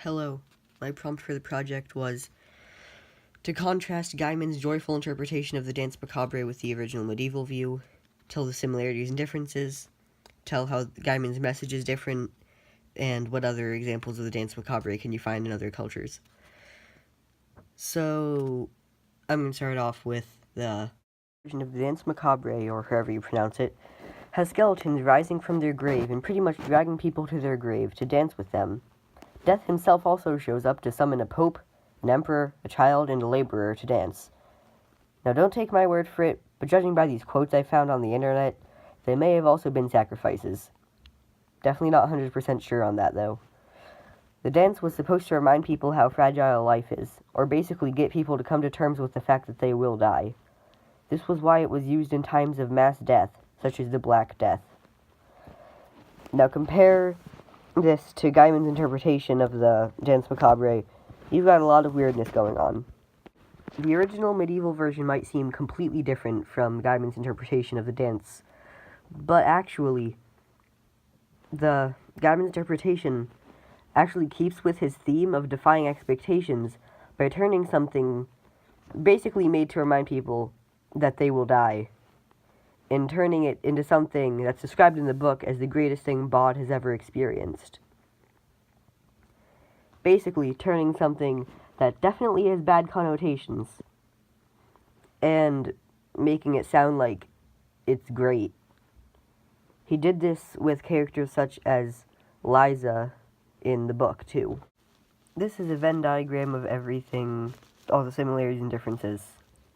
Hello. My prompt for the project was to contrast Gaiman's joyful interpretation of the Danse Macabre with the original medieval view, tell the similarities and differences, tell how Gaiman's message is different, and what other examples of the Danse Macabre can you find in other cultures. So, I'm going to start off with the version of the Danse Macabre, or however you pronounce it, has skeletons rising from their grave and pretty much dragging people to their grave to dance with them. Death himself also shows up to summon a pope, an emperor, a child, and a laborer to dance. Now don't take my word for it, but judging by these quotes I found on the internet, they may have also been sacrifices. Definitely not 100% sure on that, though. The dance was supposed to remind people how fragile life is, or basically get people to come to terms with the fact that they will die. This was why it was used in times of mass death, such as the Black Death. Now compare this to Gaiman's interpretation of the Danse Macabre. You've got a lot of weirdness going on. The original medieval version might seem completely different from Gaiman's interpretation of the dance, but actually, the Gaiman's interpretation actually keeps with his theme of defying expectations by turning something basically made to remind people that they will die, and turning it into something that's described in the book as the greatest thing Bod has ever experienced. Basically, turning something that definitely has bad connotations and making it sound like it's great. He did this with characters such as Liza in the book, too. This is a Venn diagram of everything, all the similarities and differences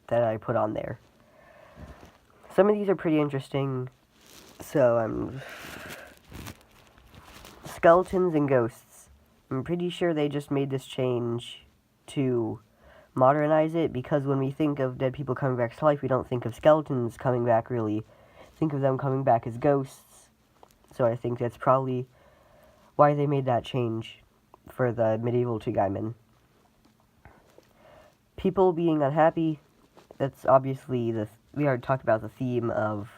that I put on there. Some of these are pretty interesting, so skeletons and ghosts. I'm pretty sure they just made this change to modernize it, because when we think of dead people coming back to life, we don't think of skeletons coming back, really. Think of them coming back as ghosts. So I think that's probably why they made that change for the medieval to Gaiman. People being unhappy, that's obviously we already talked about the theme of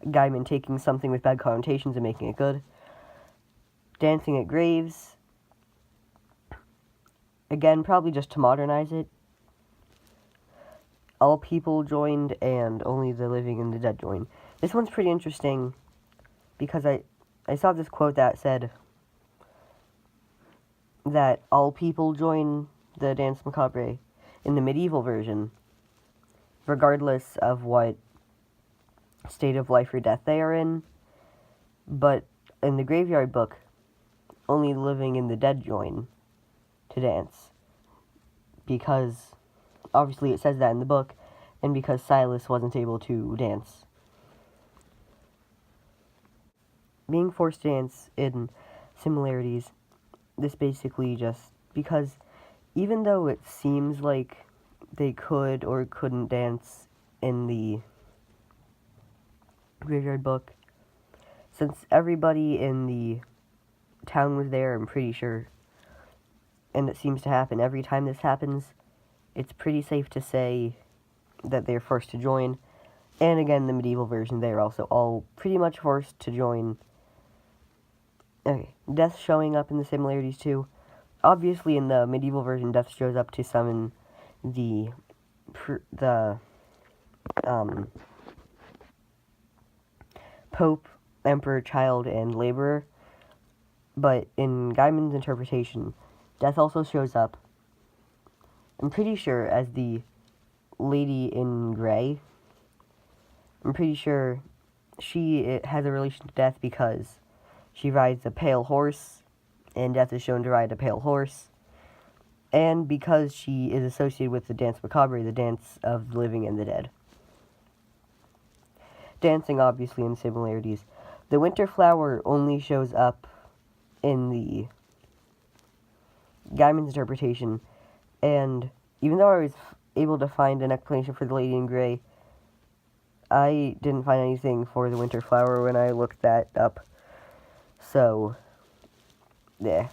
Gaiman taking something with bad connotations and making it good. Dancing at graves, again, probably just to modernize it. All people joined and only the living and the dead joined. This one's pretty interesting because I saw this quote that said that all people join the Danse Macabre in the medieval version, regardless of what state of life or death they are in, but in the Graveyard Book, only the living and the dead join to dance, because obviously it says that in the book, and because Silas wasn't able to dance. Being forced to dance in similarities, this basically just, because even though it seems like they could or couldn't dance in the Graveyard Book, since everybody in the town was there, I'm pretty sure, and it seems to happen every time this happens, it's pretty safe to say that they're forced to join. And again, the medieval version, they're also all pretty much forced to join. Okay, Death showing up in the similarities too. Obviously, in the medieval version, Death shows up to summon the Pope, Emperor, Child, and Laborer. But in Gaiman's interpretation, Death also shows up, I'm pretty sure, as the Lady in Grey. I'm pretty sure she has a relation to Death because she rides a pale horse, and Death is shown to ride a pale horse. And because she is associated with the Danse Macabre, the dance of the living and the dead. Dancing, obviously, in similarities. The Winter Flower only shows up in the Gaiman's interpretation, and even though I was able to find an explanation for the Lady in Grey, I didn't find anything for the Winter Flower when I looked that up. So, yeah.